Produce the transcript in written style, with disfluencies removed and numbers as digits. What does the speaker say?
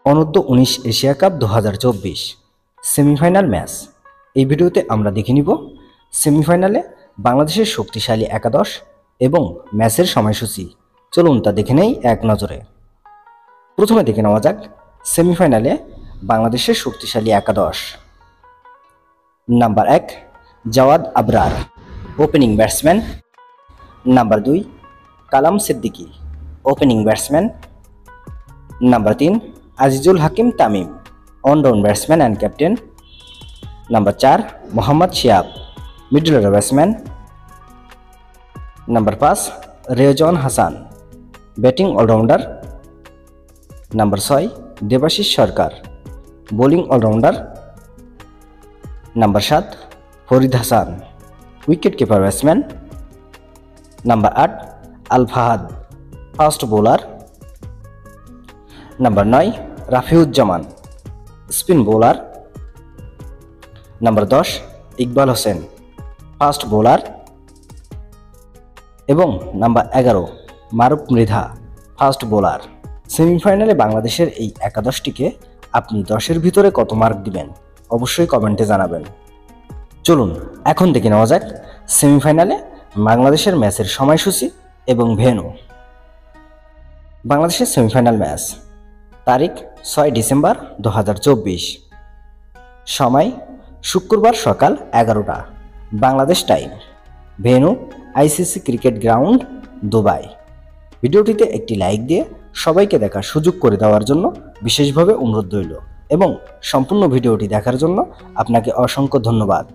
অনূর্ধ্ব-19 Asia cup 2024 semifinal match. এই ভিডিওতে আমরা দেখে নিব সেমিফাইনালে বাংলাদেশের শক্তিশালী একাদশ এবং ম্যাচের সময়সূচি। চলুন তা দেখে নেই এক নজরে। প্রথমে দেখে নেওয়া যাক সেমিফাইনালে বাংলাদেশের শক্তিশালী একাদশ। Number 1 Jawad Abrar, opening batsman. Number 2 Kalam Siddiqui, opening batsman. Number 3 Azizul Hakim Tamim, allround batsman and captain. Number 4 Mohammad Shihab, middle order batsman. Number 5 Rewan Hasan, batting allrounder. Number 6 Debashis Sarkar, bowling allrounder. Number 7 Farid Hasan, wicket keeper batsman. Number 8 Al Fahad, fast bowler. Number 9 Rafiuzzaman, spin bowler. Number 10 Iqbal Hossain, fast bowler. এবং number 11 মারুফ Mridha, fast bowler. সেমিফাইনালে বাংলাদেশের এই একাদশটিকে আপনি 10-এর ভিতরে কত mark দিবেন অবশ্যই কমেন্টে জানাবেন। চলুন এখন দেখে নেওয়া যাক সেমিফাইনালে বাংলাদেশের ম্যাচের সময়সূচি এবং ভেন্যু। বাংলাদেশের সেমিফাইনাল ম্যাচ তারিখ 6 ডিসেম্বর 2024, সময় শুক্রবার সকাল 11টা Bangladesh time, venue ICC cricket ground, Dubai. ভিডিওটিতে একটি লাইক দিয়ে সবাইকে দেখার সুযোগ করে দেওয়ার জন্য বিশেষভাবে অনুরোধ রইল এবং সম্পূর্ণ ভিডিওটি দেখার জন্য আপনাকে অসংখ্য ধন্যবাদ।